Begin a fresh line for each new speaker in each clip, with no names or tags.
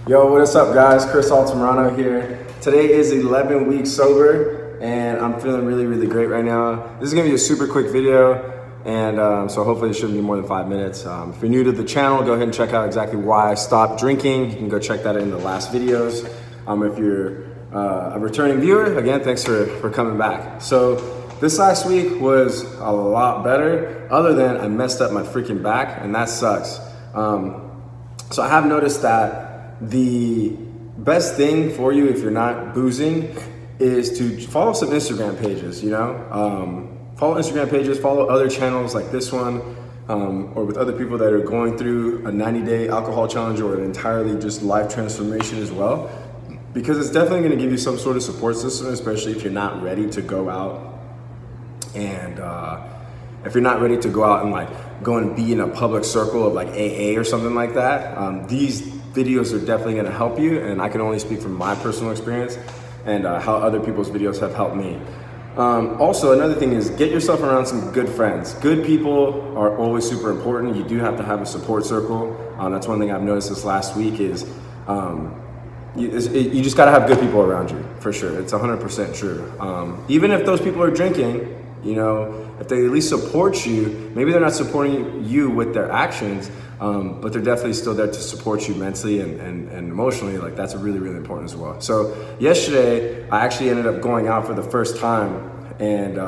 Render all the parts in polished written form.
Yo, what is up, guys? Chris Altamirano here. Today is 11 weeks sober, and I'm feeling really great right now. This is gonna be a super quick video, and so hopefully it shouldn't be more than 5 minutes. If you're new to the channel, go ahead and check out exactly why I stopped drinking. You can go check that in the last videos. If you're a returning viewer, again, thanks for coming back. So this last week was a lot better, other than I messed up my freaking back, and that sucks. So I have noticed that the best thing for you if you're not boozing is to follow some Instagram pages, follow Instagram pages, follow other channels like this one, or with other people that are going through a 90-day alcohol challenge or an entirely just life transformation as well, because it's definitely going to give you some sort of support system, especially if you're not ready to go out and if you're not ready to go out and go and be in a public circle of AA or something like that. These videos are definitely going to help you, and I can only speak from my personal experience and how other people's videos have helped me. Also, another thing is get yourself around some good friends. Good people are always super important. You do have to have a support circle. That's one thing I've noticed this last week is you just got to have good people around you, for sure. It's 100% true. Even if those people are drinking, if they at least support you, maybe they're not supporting you with their actions, but they're definitely still there to support you mentally and emotionally. That's really important as well. So yesterday, I actually ended up going out for the first time, and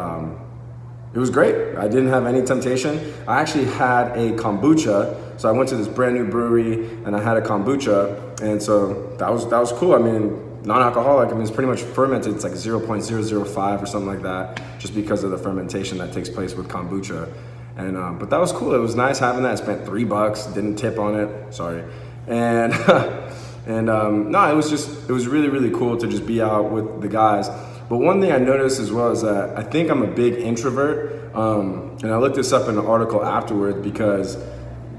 it was great. I didn't have any temptation. I actually had a kombucha. So I went to this brand new brewery and I had a kombucha, and so that was cool. I mean, non-alcoholic, it's pretty much fermented. It's 0.005 or something like that, just because of the fermentation that takes place with kombucha. And but that was cool. It was nice having that. I spent $3, didn't tip on it, sorry. And no, it was really cool to just be out with the guys. But one thing I noticed as well is that I think I'm a big introvert, and I looked this up in an article afterwards, because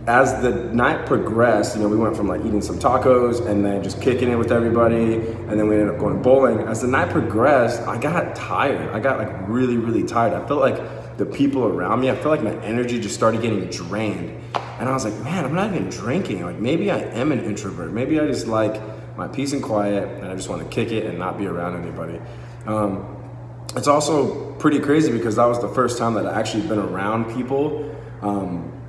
as the night progressed, we went from eating some tacos and then just kicking it with everybody, and then we ended up going bowling. As the night progressed, I got tired. I got really tired. I felt like the people around me, I felt like my energy just started getting drained. And I was like, man, I'm not even drinking. Maybe I am an introvert. Maybe I just like my peace and quiet, and I just want to kick it and not be around anybody. It's also pretty crazy because that was the first time that I actually been around people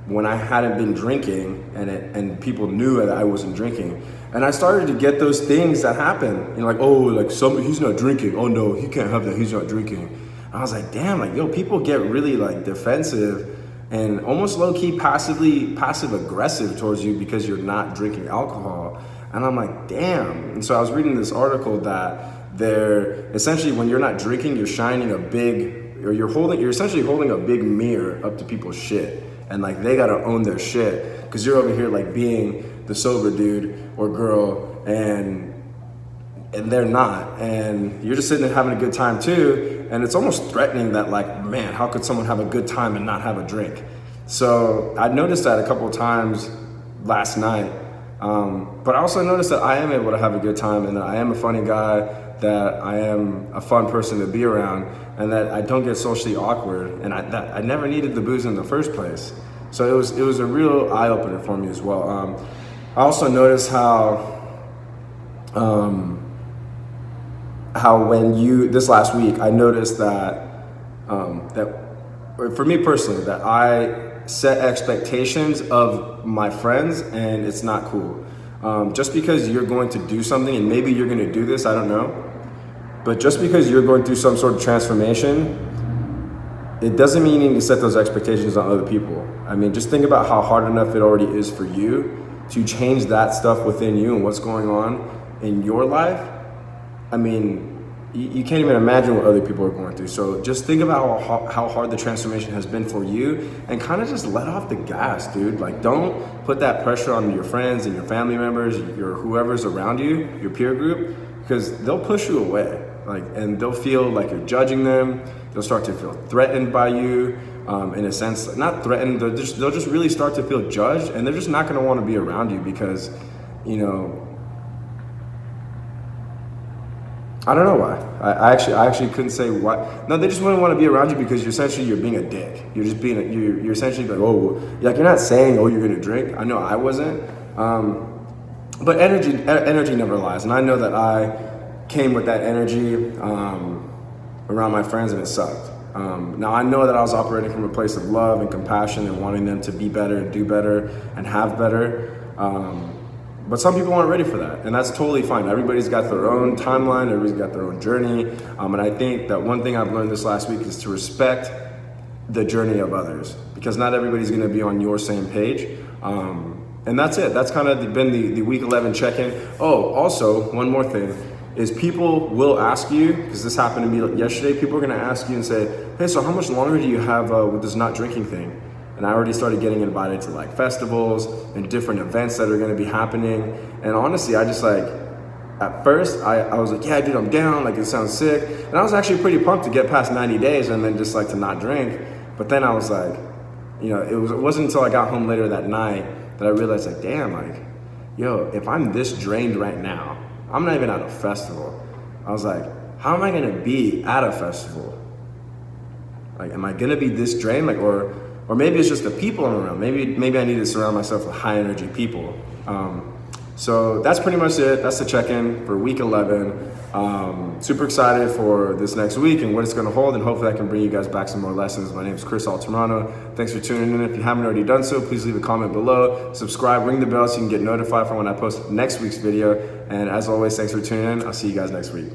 when I hadn't been drinking, and people knew that I wasn't drinking. And I started to get those things that happen, he's not drinking. Oh no, he can't have that, he's not drinking. I was like, damn, people get really defensive and almost low-key passive aggressive towards you because you're not drinking alcohol. And I'm like, damn. And so I was reading this article that they're essentially, when you're not drinking, you're shining you're essentially holding a big mirror up to people's shit. And they gotta own their shit, because you're over here being the sober dude or girl, and they're not, and you're just sitting there having a good time too, and it's almost threatening that man, how could someone have a good time and not have a drink? So I noticed that a couple of times last night, but I also noticed that I am able to have a good time, and that I am a funny guy, that I am a fun person to be around, and that I don't get socially awkward, and that I never needed the booze in the first place. So it was a real eye-opener for me as well. I also noticed how this last week, I noticed that for me personally, that I set expectations of my friends, and it's not cool. Just because you're going to do something, and maybe you're going to do this, I don't know, but just because you're going through some sort of transformation, it doesn't mean you need to set those expectations on other people. Just think about how hard enough it already is for you to change that stuff within you and what's going on in your life. You can't even imagine what other people are going through. So just think about how hard the transformation has been for you, and kind of just let off the gas, dude. Don't put that pressure on your friends and your family members, whoever's around you, your peer group, because they'll push you away. And they'll feel like you're judging them. They'll start to feel threatened by you, in a sense. Not threatened, they'll just really start to feel judged, and they're just not gonna wanna be around you because, I don't know why. I actually couldn't say why. No, they just wouldn't want to be around you because you're being a dick. You're just being, you're essentially you're not saying, oh, you're gonna drink. I know I wasn't. but energy never lies. And I know that I came with that energy around my friends, and it sucked. Now I know that I was operating from a place of love and compassion and wanting them to be better and do better and have better. But some people aren't ready for that, and that's totally fine. Everybody's got their own timeline, everybody's got their own journey. And I think that one thing I've learned this last week is to respect the journey of others, because not everybody's gonna be on your same page. And that's it. That's kind of been the week 11 check-in. Oh, also, one more thing is people will ask you, because this happened to me yesterday, people are gonna ask you and say, hey, so how much longer do you have with this not drinking thing? And I already started getting invited to like festivals and different events that are gonna be happening. And honestly, I just like, at first, I was like, yeah, dude, I'm down, like it sounds sick. And I was actually pretty pumped to get past 90 days and then just like to not drink. But then I was like, you know, it wasn't until I got home later that night that I realized like, damn, like, yo, if I'm this drained right now, I'm not even at a festival. I was like, how am I gonna be at a festival? Like, am I gonna be this drained? Like, or maybe it's just the people I'm around. Maybe I need to surround myself with high energy people. So that's pretty much it. That's the check-in for week 11. Super excited for this next week and what it's gonna hold, and hopefully I can bring you guys back some more lessons. My name is Chris Altamirano. Thanks for tuning in. If you haven't already done so, please leave a comment below, subscribe, ring the bell so you can get notified for when I post next week's video. And as always, thanks for tuning in. I'll see you guys next week.